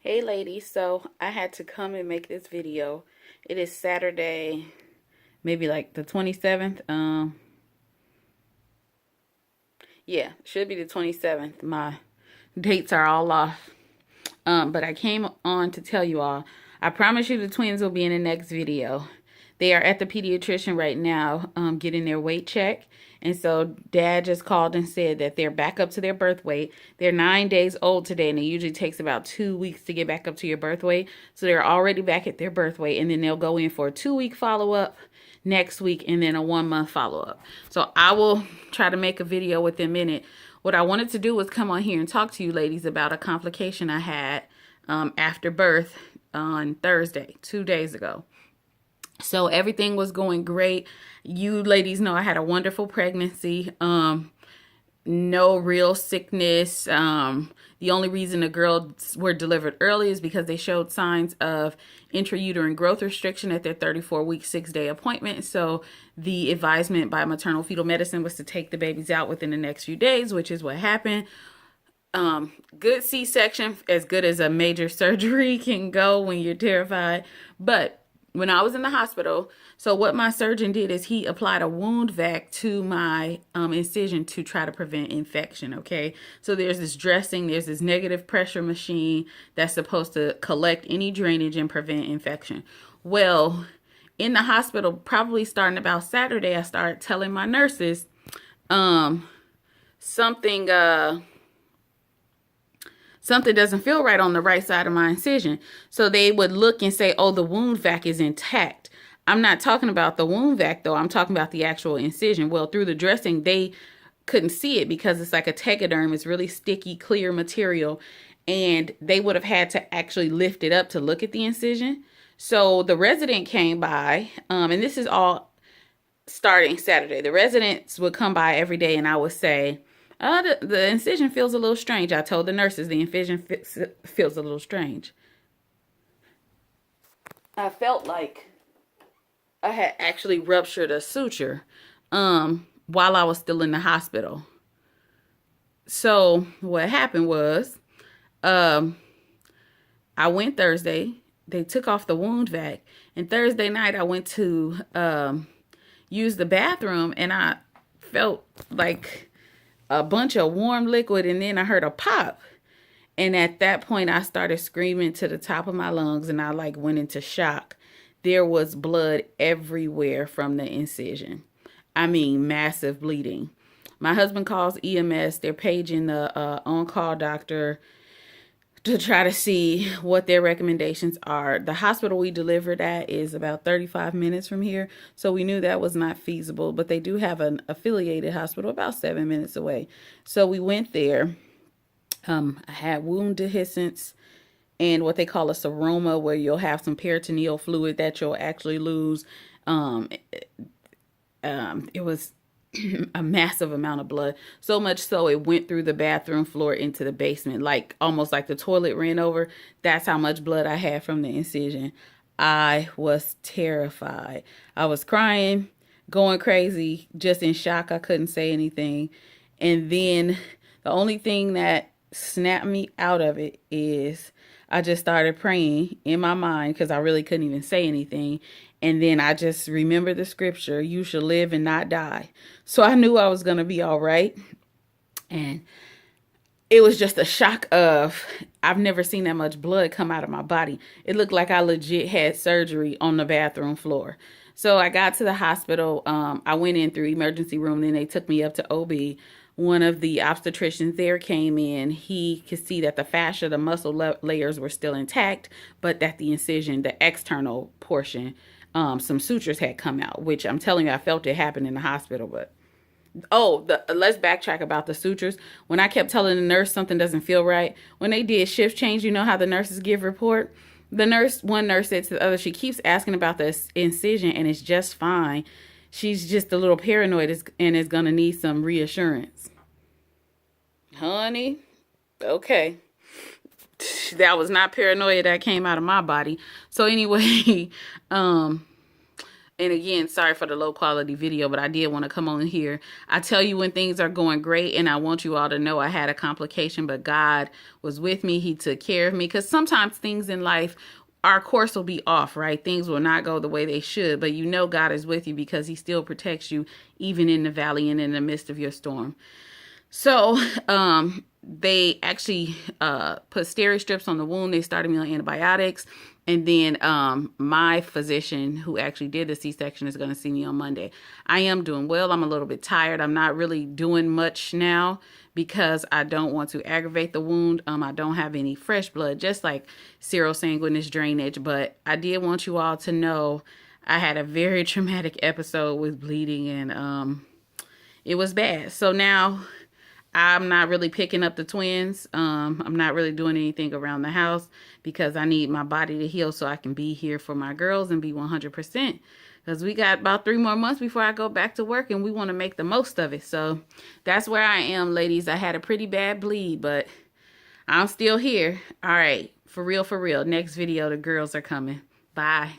Hey ladies, so I had to come and make this video. It is Saturday, maybe like the 27th. Yeah, should be the 27th. My dates are all off. But I came on to tell you all, I promise you the twins will be in the next video. They are at the pediatrician right now, getting their weight check. And so dad just called and said that they're back up to their birth weight. They're 9 days old today, and it usually takes about 2 weeks to get back up to your birth weight. So they're already back at their birth weight, and then they'll go in for a 2-week follow-up next week and then a 1-month follow-up. So I will try to make a video within a minute. What I wanted to do was come on here and talk to you ladies about a complication I had after birth on Thursday, 2 days ago. So everything was going great. You ladies know I had a wonderful pregnancy. No real sickness. The only reason the girls were delivered early is because they showed signs of intrauterine growth restriction at their 34-week, 6-day appointment. So the advisement by maternal fetal medicine was to take the babies out within the next few days, which is what happened. Good C-section, as good as a major surgery can go when you're terrified. But when I was in the hospital, so what my surgeon did is he applied a wound vac to my incision to try to prevent infection, okay? So there's this dressing, there's this negative pressure machine that's supposed to collect any drainage and prevent infection. Well, in the hospital, probably starting about Saturday, I started telling my nurses something doesn't feel right on the right side of my incision. So they would look and say, oh, the wound vac is intact. I'm not talking about the wound vac, though. I'm talking about the actual incision. Well, through the dressing, they couldn't see it because it's like a tegaderm. It's really sticky, clear material. And they would have had to actually lift it up to look at the incision. So the resident came by, and this is all starting Saturday. The residents would come by every day, and I would say, the incision feels a little strange. I told the nurses the incision feels a little strange. I felt like I had actually ruptured a suture while I was still in the hospital. So what happened was I went Thursday. They took off the wound vac. And Thursday night I went to use the bathroom, and I felt like a bunch of warm liquid, and then I heard a pop. And at that point, I started screaming to the top of my lungs, and I like went into shock. There was blood everywhere from the incision. I mean, massive bleeding. My husband calls EMS. They're paging the on-call doctor to try to see what their recommendations are. The hospital we delivered at is about 35 minutes from here, so we knew that was not feasible, but they do have an affiliated hospital about 7 minutes away. So we went there. I had wound dehiscence and what they call a seroma, where you'll have some peritoneal fluid that you'll actually lose. It was a massive amount of blood, so much so it went through the bathroom floor into the basement, like almost like the toilet ran over. That's how much blood I had from the incision. I was terrified. I was crying, going crazy, just in shock. I couldn't say anything. And then the only thing that snapped me out of it is I just started praying in my mind, because I really couldn't even say anything. And then I just remembered the scripture, you shall live and not die. So I knew I was going to be all right. And it was just a shock of, I've never seen that much blood come out of my body. It looked like I legit had surgery on the bathroom floor. So I got to the hospital. I went in through emergency room. Then they took me up to OB. One of the obstetricians there came in. He could see that the fascia, the muscle layers were still intact, but that the incision, the external portion, some sutures had come out, which I'm telling you, I felt it happen in the hospital. But let's backtrack about the sutures. When I kept telling the nurse something doesn't feel right, when they did shift change, you know how the nurses give report? One nurse said to the other, she keeps asking about this incision and it's just fine. She's just a little paranoid and is going to need some reassurance. Honey, okay. That was not paranoia that came out of my body. So anyway, and and again, sorry for the low quality video, but I did want to come on here. I tell you when things are going great, and I want you all to know I had a complication, but God was with me. He took care of me, because sometimes things in life, our course will be off, right? Things will not go the way they should, but you know God is with you because he still protects you even in the valley and in the midst of your storm. So, they actually put steri strips on the wound. They started me on antibiotics. And then my physician who actually did the C-section is going to see me on Monday. I am doing well. I'm a little bit tired. I'm not really doing much now because I don't want to aggravate the wound. I don't have any fresh blood, just like serosanguinous drainage. But I did want you all to know I had a very traumatic episode with bleeding, and it was bad. So now I'm not really picking up the twins. I'm not really doing anything around the house because I need my body to heal so I can be here for my girls and be 100%. Because we got about 3 more months before I go back to work, and we want to make the most of it. So that's where I am, ladies. I had a pretty bad bleed, but I'm still here. All right, for real, for real. Next video, the girls are coming. Bye.